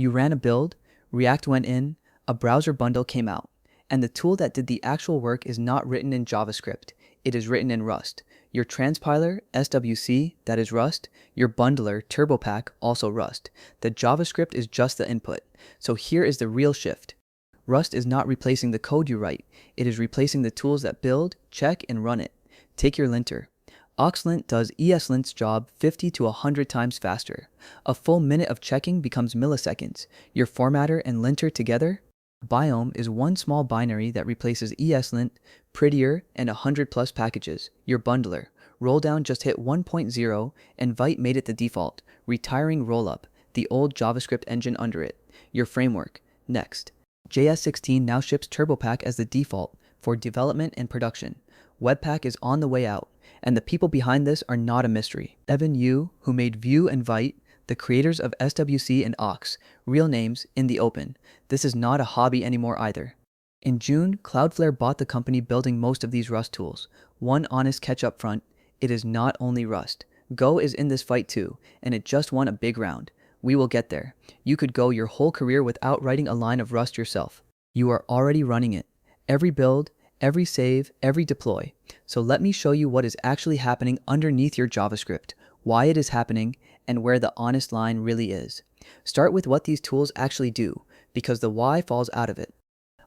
You ran a build, React went in, a browser bundle came out, and the tool that did the actual work is not written in JavaScript, it is written in Rust. Your transpiler, SWC, that is Rust. Your bundler, Turbopack, also Rust. The JavaScript is just the input. So here is the real shift. Rust is not replacing the code you write. It is replacing the tools that build, check, and run it. Take your linter. ESLint does ESLint's job 50 to 100 times faster. A full minute of checking becomes milliseconds. Your formatter and linter together? Biome is one small binary that replaces ESLint, Prettier, and 100 plus packages. Your bundler. Rolldown just hit 1.0 and Vite made it the default, retiring Rollup, the old JavaScript engine under it. Your framework. Next. JS 16 now ships Turbopack as the default for development and production. Webpack is on the way out, and the people behind this are not a mystery. Evan Yu, who made Vue and Vite, the creators of SWC and Oxc, real names in the open. This is not a hobby anymore either. In June, Cloudflare bought the company building most of these Rust tools. One honest catch up front, it is not only Rust. Go is in this fight too, and it just won a big round. We will get there. You could go your whole career without writing a line of Rust yourself. You are already running it. Every build, every save, every deploy. So let me show you what is actually happening underneath your JavaScript, why it is happening, and where the honest line really is. Start with what these tools actually do, because the why falls out of it.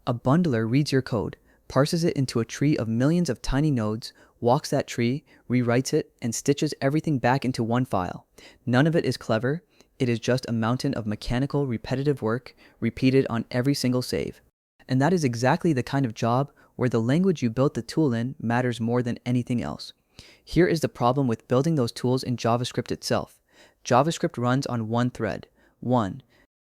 A bundler reads your code, parses it into a tree of millions of tiny nodes, walks that tree, rewrites it, and stitches everything back into one file. None of it is clever. It is just a mountain of mechanical, repetitive work repeated on every single save. And that is exactly the kind of job where the language you built the tool in matters more than anything else. Here is the problem with building those tools in JavaScript itself. JavaScript runs on one thread. 1.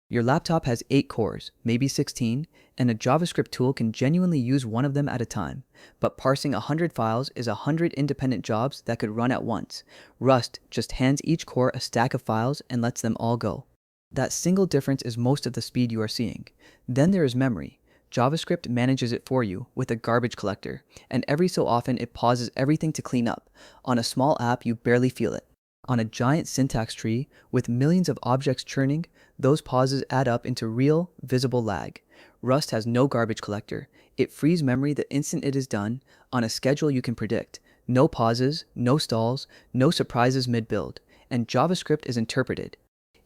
Your laptop has 8 cores, maybe 16, and a JavaScript tool can genuinely use one of them at a time. But parsing 100 files is 100 independent jobs that could run at once. Rust just hands each core a stack of files and lets them all go. That single difference is most of the speed you are seeing. Then there is memory. JavaScript manages it for you with a garbage collector, and every so often it pauses everything to clean up. On a small app, you barely feel it. On a giant syntax tree with millions of objects churning, those pauses add up into real, visible lag. Rust has no garbage collector. It frees memory the instant it is done, on a schedule you can predict. No pauses, no stalls, no surprises mid-build, and JavaScript is interpreted.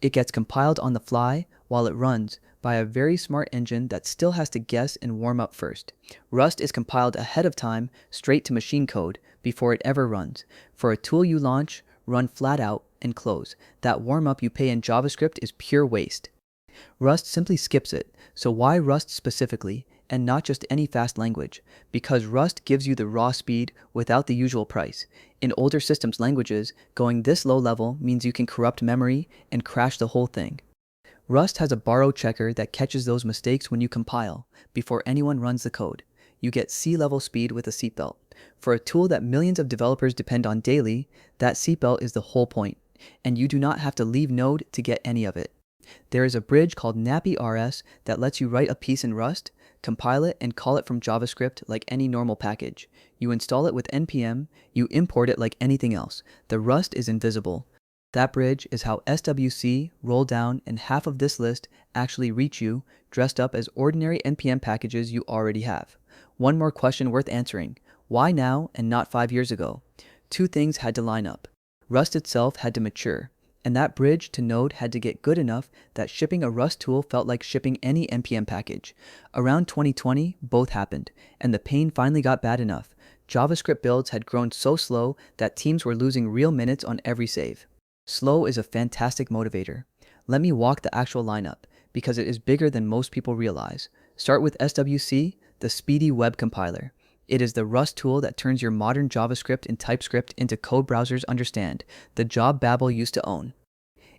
It gets compiled on the fly while it runs by a very smart engine that still has to guess and warm up first. Rust is compiled ahead of time straight to machine code before it ever runs. For a tool you launch, run flat out, and close. That warm-up you pay in JavaScript is pure waste. Rust simply skips it. So why Rust specifically, and not just any fast language? Because Rust gives you the raw speed without the usual price. In older systems languages, going this low level means you can corrupt memory and crash the whole thing. Rust has a borrow checker that catches those mistakes when you compile, before anyone runs the code. You get sea-level speed with a seatbelt. For a tool that millions of developers depend on daily, that seatbelt is the whole point, and you do not have to leave Node to get any of it. There is a bridge called napi-rs that lets you write a piece in Rust, compile it, and call it from JavaScript like any normal package. You install it with npm, you import it like anything else. The Rust is invisible. That bridge is how SWC, Rolldown, and half of this list actually reach you, dressed up as ordinary npm packages you already have. One more question worth answering. Why now and not 5 years ago? Two things had to line up. Rust itself had to mature, and that bridge to Node had to get good enough that shipping a Rust tool felt like shipping any npm package. Around 2020, both happened, and the pain finally got bad enough. JavaScript builds had grown so slow that teams were losing real minutes on every save. Slow is a fantastic motivator. Let me walk the actual lineup, because it is bigger than most people realize. Start with SWC, the speedy web compiler. It is the Rust tool that turns your modern JavaScript and TypeScript into code browsers understand, the job Babel used to own.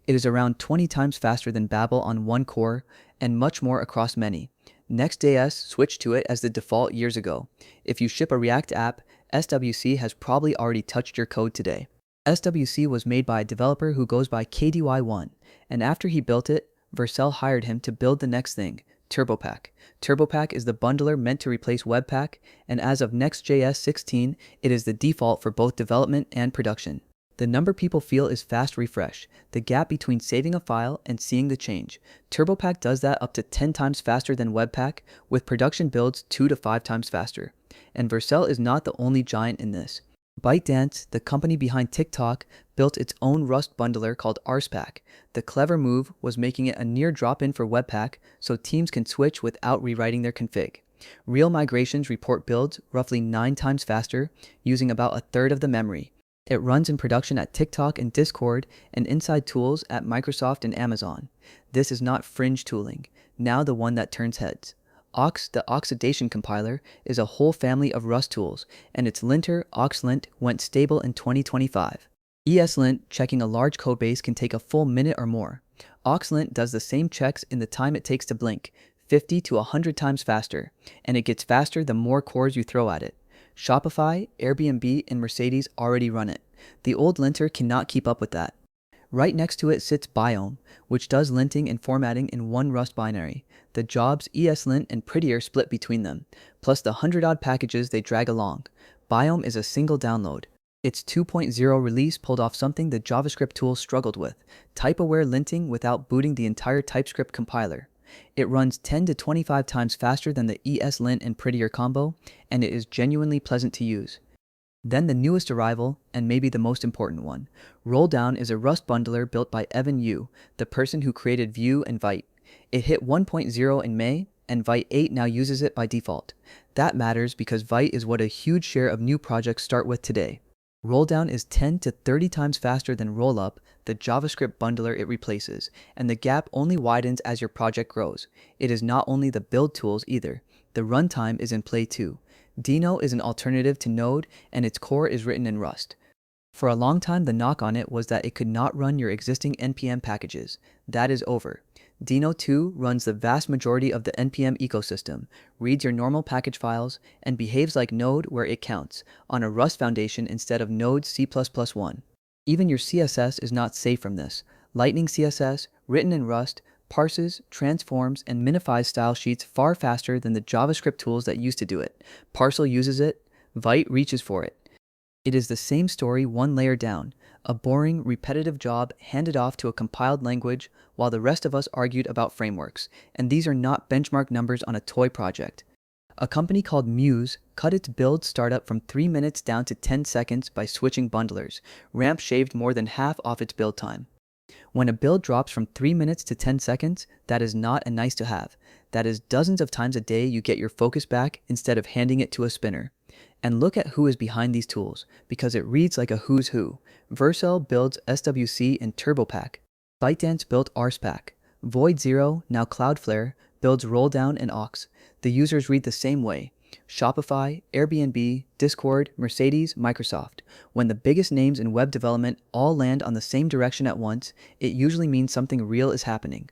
It is around 20 times faster than Babel on one core, and much more across many. Next.js switched to it as the default years ago. If you ship a React app, SWC has probably already touched your code today. SWC was made by a developer who goes by KDY1, and after he built it, Vercel hired him to build the next thing, Turbopack. Turbopack is the bundler meant to replace Webpack, and as of Next.js 16, it is the default for both development and production. The number people feel is fast refresh, the gap between saving a file and seeing the change. Turbopack does that up to 10 times faster than Webpack, with production builds 2 to 5 times faster. And VoidZero is not the only giant in this. ByteDance, the company behind TikTok, built its own Rust bundler called Rspack. The clever move was making it a near drop-in for Webpack so teams can switch without rewriting their config. Real migrations report builds roughly 9 times faster, using about a third of the memory. It runs in production at TikTok and Discord and inside tools at Microsoft and Amazon. This is not fringe tooling, now the one that turns heads. Oxc, the oxidation compiler, is a whole family of Rust tools, and its linter, ESLint, went stable in 2025. ESLint checking a large codebase can take a full minute or more. ESLint does the same checks in the time it takes to blink, 50 to 100 times faster, and it gets faster the more cores you throw at it. Shopify, Airbnb, and Mercedes already run it. The old linter cannot keep up with that. Right next to it sits Biome, which does linting and formatting in one Rust binary. The jobs ESLint and Prettier split between them, plus the 100-odd packages they drag along. Biome is a single download. Its 2.0 release pulled off something the JavaScript tools struggled with, type-aware linting without booting the entire TypeScript compiler. It runs 10 to 25 times faster than the ESLint and Prettier combo, and it is genuinely pleasant to use. Then the newest arrival, and maybe the most important one. Rolldown is a Rust bundler built by Evan You, the person who created Vue and Vite. It hit 1.0 in May, and Vite 8 now uses it by default. That matters because Vite is what a huge share of new projects start with today. Rolldown is 10 to 30 times faster than Rollup, the JavaScript bundler it replaces, and the gap only widens as your project grows. It is not only the build tools either. The runtime is in play too. Deno is an alternative to Node, and its core is written in Rust. For a long time, the knock on it was that it could not run your existing NPM packages. That is over. Deno 2 runs the vast majority of the NPM ecosystem, reads your normal package files, and behaves like Node where it counts, on a Rust foundation instead of Node's C++1. Even your CSS is not safe from this. Lightning CSS, written in Rust, parses, transforms, and minifies style sheets far faster than the JavaScript tools that used to do it. Parcel uses it. Vite reaches for it. It is the same story one layer down, a boring, repetitive job handed off to a compiled language while the rest of us argued about frameworks, and these are not benchmark numbers on a toy project. A company called Muse cut its build startup from 3 minutes down to 10 seconds by switching bundlers. Ramp shaved more than half off its build time. When a build drops from 3 minutes to 10 seconds, that is not a nice to have. That is dozens of times a day you get your focus back instead of handing it to a spinner. And look at who is behind these tools, because it reads like a who's who. VoidZero builds SWC and Turbopack. ByteDance built Rspack. VoidZero, now Cloudflare, builds Rolldown and Oxc. The users read the same way. Shopify, Airbnb, Discord, Mercedes, Microsoft. When the biggest names in web development all land on the same direction at once, it usually means something real is happening.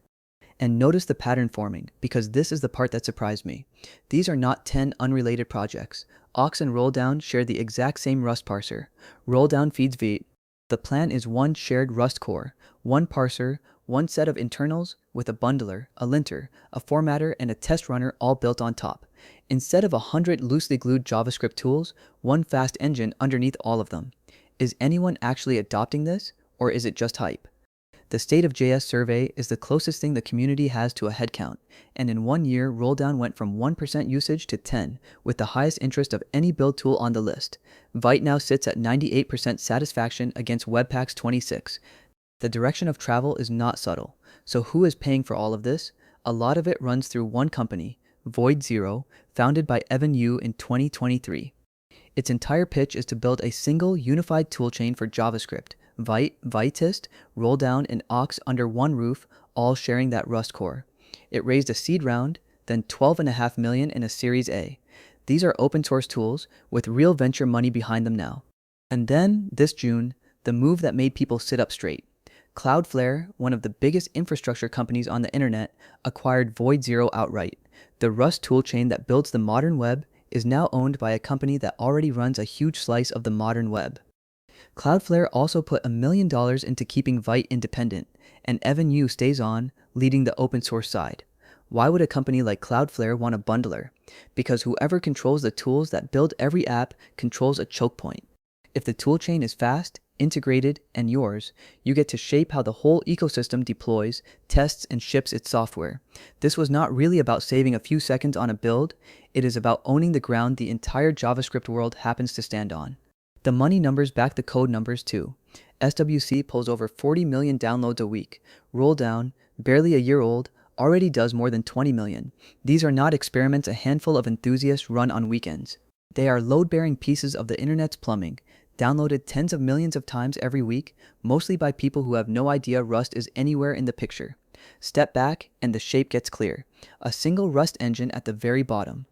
And notice the pattern forming, because this is the part that surprised me. These are not 10 unrelated projects. Oxc and Rolldown share the exact same Rust parser. Rolldown feeds V8. The plan is one shared Rust core, one parser, one set of internals with a bundler, a linter, a formatter, and a test runner all built on top. Instead of 100 loosely glued JavaScript tools, one fast engine underneath all of them. Is anyone actually adopting this, or is it just hype? The State of JS survey is the closest thing the community has to a headcount, and in 1 year, Rolldown went from 1% usage to 10%, with the highest interest of any build tool on the list. Vite now sits at 98% satisfaction against Webpack's 26%. The direction of travel is not subtle. So who is paying for all of this? A lot of it runs through one company, VoidZero, founded by Evan You in 2023. Its entire pitch is to build a single unified toolchain for JavaScript, Vite, Vitist, Rolldown, and Oxc under one roof, all sharing that Rust core. It raised a seed round, then $12.5 million in a Series A. These are open source tools with real venture money behind them now. And then, this June, the move that made people sit up straight. Cloudflare, one of the biggest infrastructure companies on the internet, acquired VoidZero outright. The Rust toolchain that builds the modern web is now owned by a company that already runs a huge slice of the modern web. Cloudflare also put $1 million into keeping Vite independent, and Evan You stays on, leading the open source side. Why would a company like Cloudflare want a bundler? Because whoever controls the tools that build every app controls a choke point. If the toolchain is fast, integrated, and yours, you get to shape how the whole ecosystem deploys, tests, and ships its software. This was not really about saving a few seconds on a build, it is about owning the ground the entire JavaScript world happens to stand on. The money numbers back the code numbers too. SWC pulls over 40 million downloads a week. Rolldown, barely a year old, already does more than 20 million. These are not experiments a handful of enthusiasts run on weekends. They are load-bearing pieces of the internet's plumbing, downloaded tens of millions of times every week, mostly by people who have no idea Rust is anywhere in the picture. Step back and the shape gets clear. A single Rust engine at the very bottom.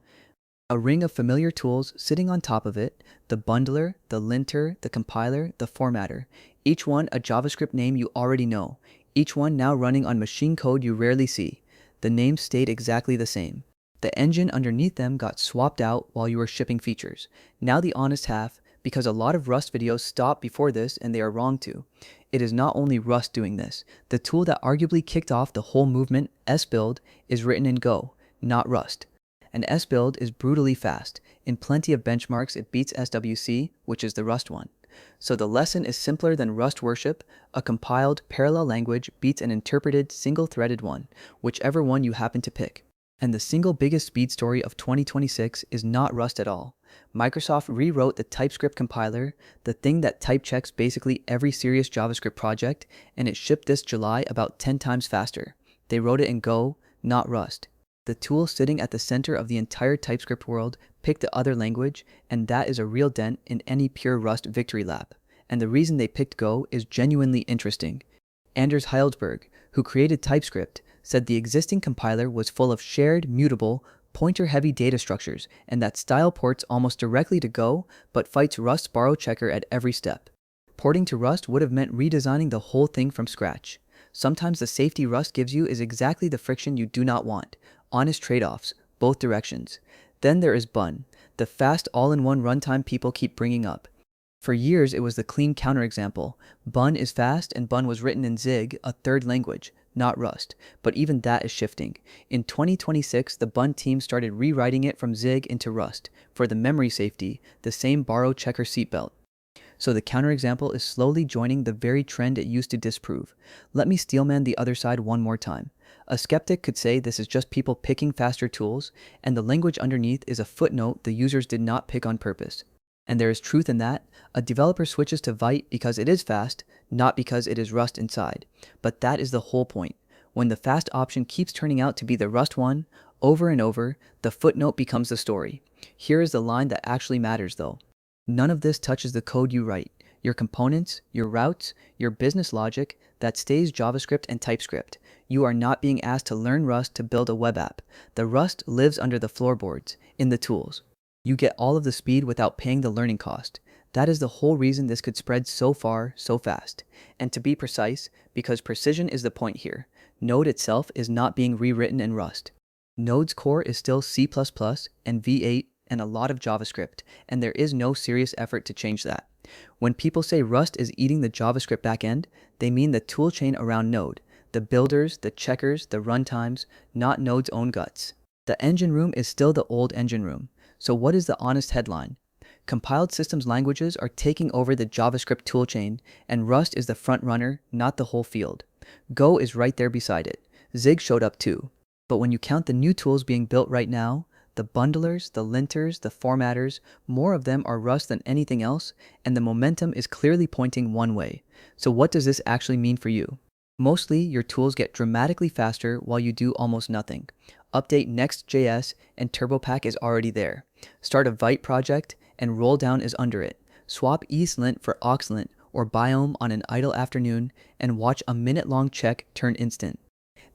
A ring of familiar tools sitting on top of it, the bundler, the linter, the compiler, the formatter. Each one a JavaScript name you already know. Each one now running on machine code you rarely see. The names stayed exactly the same. The engine underneath them got swapped out while you were shipping features. Now the honest half, because a lot of Rust videos stopped before this and they are wrong to. It is not only Rust doing this. The tool that arguably kicked off the whole movement, Esbuild, is written in Go, not Rust. And Esbuild is brutally fast. In plenty of benchmarks, it beats SWC, which is the Rust one. So the lesson is simpler than Rust worship. A compiled parallel language beats an interpreted single-threaded one, whichever one you happen to pick. And the single biggest speed story of 2026 is not Rust at all. Microsoft rewrote the TypeScript compiler, the thing that type checks basically every serious JavaScript project, and it shipped this July about 10 times faster. They wrote it in Go, not Rust. The tool sitting at the center of the entire TypeScript world picked the other language, and that is a real dent in any pure Rust victory lap. And the reason they picked Go is genuinely interesting. Anders Hejlsberg, who created TypeScript, said the existing compiler was full of shared, mutable, pointer-heavy data structures, and that style ports almost directly to Go, but fights Rust's borrow checker at every step. Porting to Rust would have meant redesigning the whole thing from scratch. Sometimes the safety Rust gives you is exactly the friction you do not want. Honest trade-offs, both directions. Then there is Bun, the fast all-in-one runtime people keep bringing up. For years, it was the clean counterexample. Bun is fast, and Bun was written in Zig, a third language, not Rust. But even that is shifting. In 2026, the Bun team started rewriting it from Zig into Rust, for the memory safety, the same borrow checker seatbelt. So the counterexample is slowly joining the very trend it used to disprove. Let me steelman the other side one more time. A skeptic could say this is just people picking faster tools, and the language underneath is a footnote the users did not pick on purpose. And there is truth in that. A developer switches to Vite because it is fast, not because it is Rust inside. But that is the whole point. When the fast option keeps turning out to be the Rust one, over and over, the footnote becomes the story. Here is the line that actually matters though. None of this touches the code you write. Your components, your routes, your business logic, that stays JavaScript and TypeScript. You are not being asked to learn Rust to build a web app. The Rust lives under the floorboards, in the tools. You get all of the speed without paying the learning cost. That is the whole reason this could spread so far, so fast. And to be precise, because precision is the point here, Node itself is not being rewritten in Rust. Node's core is still C++ and V8 and a lot of JavaScript, and there is no serious effort to change that. When people say Rust is eating the JavaScript backend, they mean the toolchain around Node, the builders, the checkers, the runtimes, not Node's own guts. The engine room is still the old engine room. So what is the honest headline? Compiled systems languages are taking over the JavaScript toolchain, and Rust is the front runner, not the whole field. Go is right there beside it. Zig showed up too. But when you count the new tools being built right now, the bundlers, the linters, the formatters, more of them are Rust than anything else, and the momentum is clearly pointing one way. So what does this actually mean for you? Mostly, your tools get dramatically faster while you do almost nothing. Update Next.js and Turbopack is already there. Start a Vite project and Rolldown is under it. Swap ESLint for Oxlint or Biome on an idle afternoon and watch a minute-long check turn instant.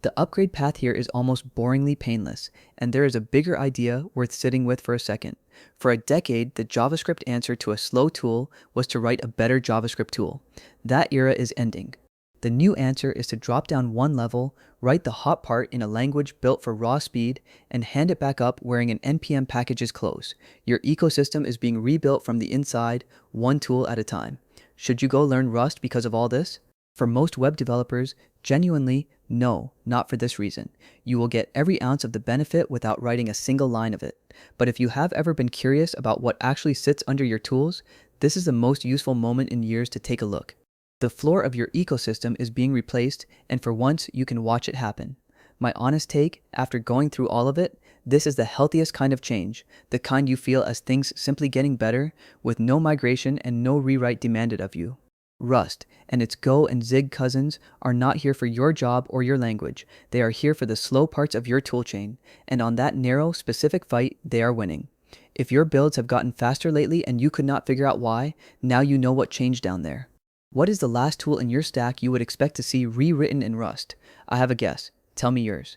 The upgrade path here is almost boringly painless, and there is a bigger idea worth sitting with for a second. For a decade, the JavaScript answer to a slow tool was to write a better JavaScript tool. That era is ending. The new answer is to drop down one level, write the hot part in a language built for raw speed, and hand it back up wearing an NPM package's clothes. Your ecosystem is being rebuilt from the inside, one tool at a time. Should you go learn Rust because of all this? For most web developers, genuinely, no, not for this reason. You will get every ounce of the benefit without writing a single line of it. But if you have ever been curious about what actually sits under your tools, This is the most useful moment in years to take a look. The floor of your ecosystem is being replaced, and for once, you can watch it happen. My honest take, after going through all of it, this is the healthiest kind of change, the kind you feel as things simply getting better, with no migration and no rewrite demanded of you. Rust and its Go and Zig cousins are not here for your job or your language. They are here for the slow parts of your toolchain, and on that narrow, specific fight, they are winning. If your builds have gotten faster lately and you could not figure out why, now you know what changed down there. What is the last tool in your stack you would expect to see rewritten in Rust? I have a guess. Tell me yours.